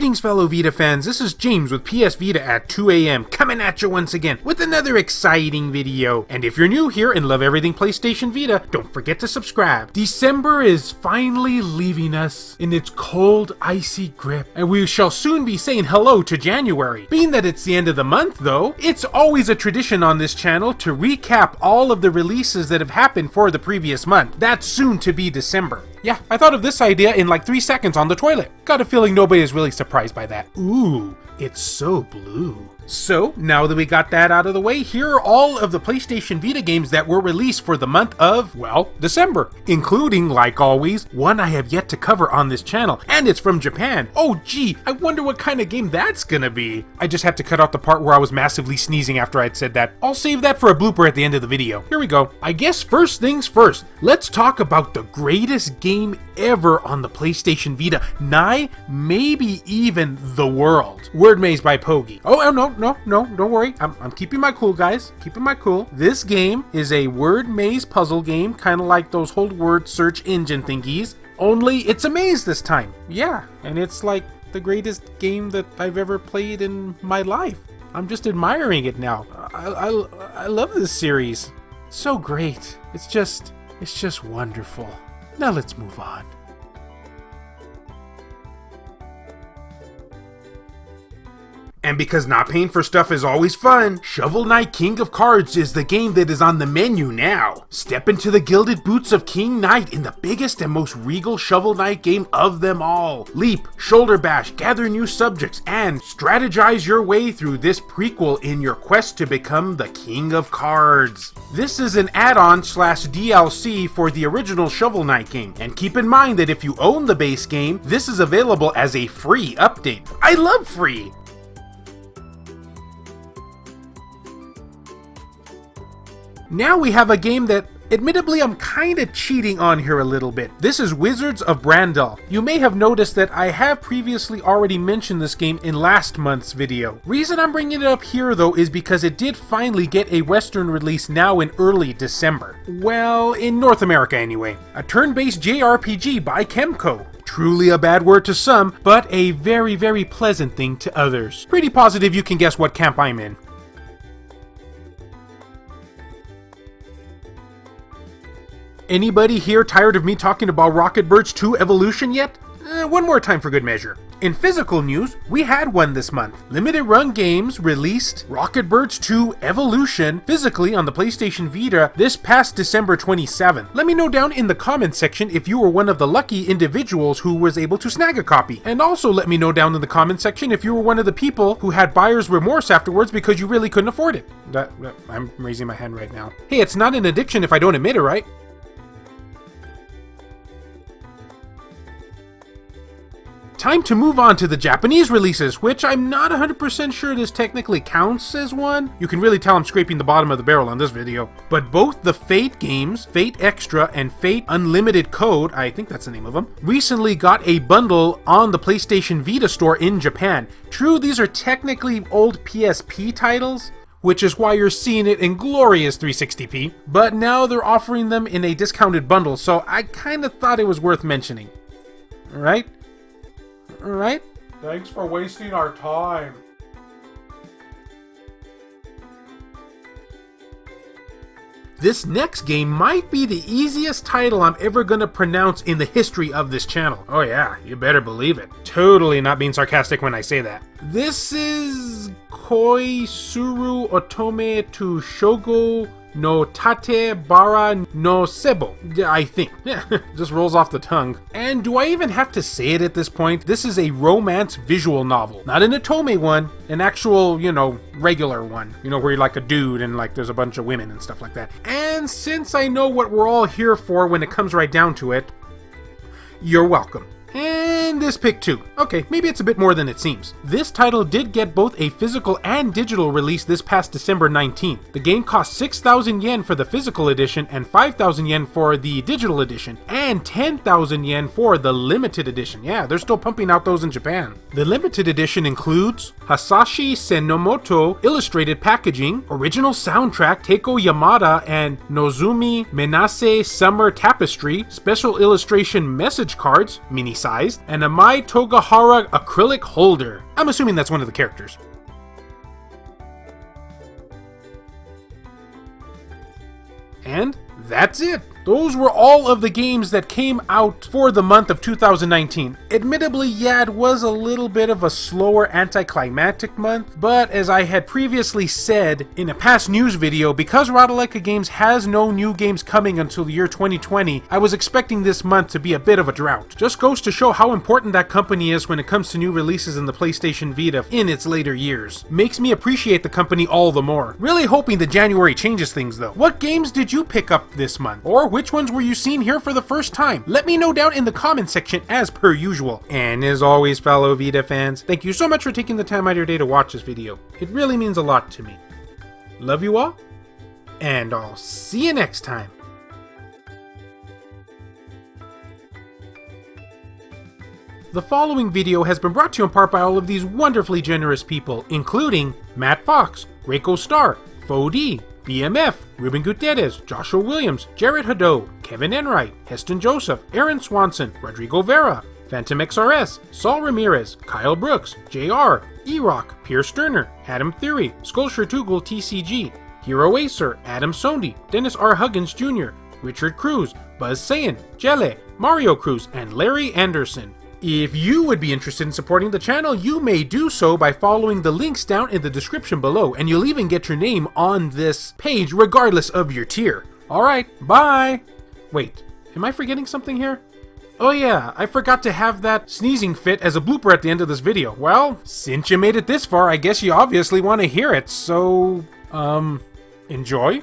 Greetings fellow Vita fans, this is James with PS Vita at 2 AM coming at you once again with another exciting video. And if you're new here and love everything PlayStation Vita, don't forget to subscribe. December is finally leaving us in its cold, icy grip, and we shall soon be saying hello to January. Being that it's the end of the month though, it's always a tradition on this channel to recap all of the releases that have happened for the previous month. That's soon to be December. Yeah, I thought of this idea in like 3 seconds on the toilet. Got a feeling nobody is really surprised by that. Ooh, it's so blue. So, now that we got that out of the way, here are all of the PlayStation Vita games that were released for the month of, well, December. Including, like always, one I have yet to cover on this channel, and it's from Japan. Oh gee, I wonder what kind of game that's gonna be. I just had to cut out the part where I was massively sneezing after I'd said that. I'll save that for a blooper at the end of the video. Here we go. I guess first things first, let's talk about the greatest game ever on the PlayStation Vita. Maybe even the world. Word Maze by Powgi. Oh, no, don't worry. I'm keeping my cool, guys. Keeping my cool. This game is a word maze puzzle game, kind of like those whole word search engine thingies, only it's a maze this time. Yeah, and it's like the greatest game that I've ever played in my life. I'm just admiring it now. I love this series. It's so great. It's just wonderful. Now let's move on. And because not paying for stuff is always fun, Shovel Knight King of Cards is the game that is on the menu now. Step into the gilded boots of King Knight in the biggest and most regal Shovel Knight game of them all. Leap, shoulder bash, gather new subjects, and strategize your way through this prequel in your quest to become the King of Cards. This is an add-on / DLC for the original Shovel Knight game, and keep in mind that if you own the base game, this is available as a free update. I love free! Now we have a game that, admittedly, I'm kinda cheating on here a little bit. This is Wizards of Brandel. You may have noticed that I have previously already mentioned this game in last month's video. Reason I'm bringing it up here though is because it did finally get a Western release now in early December. Well, in North America anyway. A turn-based JRPG by Kemco. Truly a bad word to some, but a very, very pleasant thing to others. Pretty positive you can guess what camp I'm in. Anybody here tired of me talking about Rocketbirds 2 Evolution yet? One more time for good measure. In physical news, we had one this month. Limited Run Games released Rocketbirds 2 Evolution physically on the PlayStation Vita this past December 27th. Let me know down in the comments section if you were one of the lucky individuals who was able to snag a copy. And also let me know down in the comments section if you were one of the people who had buyer's remorse afterwards because you really couldn't afford it. I'm raising my hand right now. Hey, it's not an addiction if I don't admit it, right? Time to move on to the Japanese releases, which I'm not 100% sure this technically counts as one. You can really tell I'm scraping the bottom of the barrel on this video. But both the Fate games, Fate Extra and Fate Unlimited Code, I think that's the name of them, recently got a bundle on the PlayStation Vita store in Japan. True, these are technically old PSP titles, which is why you're seeing it in glorious 360p, but now they're offering them in a discounted bundle, so I kinda thought it was worth mentioning. Alright? Right? Thanks for wasting our time. This next game might be the easiest title I'm ever gonna pronounce in the history of this channel. Oh yeah, you better believe it. Totally not being sarcastic when I say that. This is Koi Suru Otome to Shugo no Tate Bara no Seibo, I think. Yeah, just rolls off the tongue. And do I even have to say it at this point? This is a romance visual novel. Not an Otome one, an actual, regular one. Where you're like a dude and like there's a bunch of women and stuff like that. And since I know what we're all here for when it comes right down to it, you're welcome. And this pick too. Okay, maybe it's a bit more than it seems. This title did get both a physical and digital release this past December 19th. The game cost 6,000 yen for the physical edition and 5,000 yen for the digital edition, and 10,000 yen for the limited edition. Yeah, they're still pumping out those in Japan. The limited edition includes Hasashi Senomoto illustrated packaging, original soundtrack Teiko Yamada and Nozumi Menase summer tapestry, special illustration message cards, mini-sized, and a Mai Toga Bara acrylic holder. I'm assuming that's one of the characters. And that's it. Those were all of the games that came out for the month of 2019. Admittedly, yeah, it was a little bit of a slower anticlimactic month, but as I had previously said in a past news video, because Rodaleka Games has no new games coming until the year 2020, I was expecting this month to be a bit of a drought. Just goes to show how important that company is when it comes to new releases in the PlayStation Vita in its later years. Makes me appreciate the company all the more. Really hoping that January changes things though. What games did you pick up this month? Or which ones were you seeing here for the first time? Let me know down in the comment section as per usual. And as always, fellow Vita fans, thank you so much for taking the time out of your day to watch this video. It really means a lot to me. Love you all, and I'll see you next time. The following video has been brought to you in part by all of these wonderfully generous people, including Matt Fox, Reiko Star, Fodi, BMF, Ruben Gutierrez, Joshua Williams, Jared Haddo, Kevin Enright, Heston Joseph, Aaron Swanson, Rodrigo Vera, Phantom XRS, Saul Ramirez, Kyle Brooks, JR, E-Rock, Pierre Sterner, Adam Theory, Skulshire Tugul TCG, Hero Acer, Adam Sondi, Dennis R. Huggins Jr., Richard Cruz, Buzz Sayin, Jelle, Mario Cruz, and Larry Anderson. If you would be interested in supporting the channel, you may do so by following the links down in the description below, and you'll even get your name on this page regardless of your tier. Alright, bye! Wait, am I forgetting something here? Oh yeah, I forgot to have that sneezing fit as a blooper at the end of this video. Well, since you made it this far, I guess you obviously want to hear it, so, enjoy?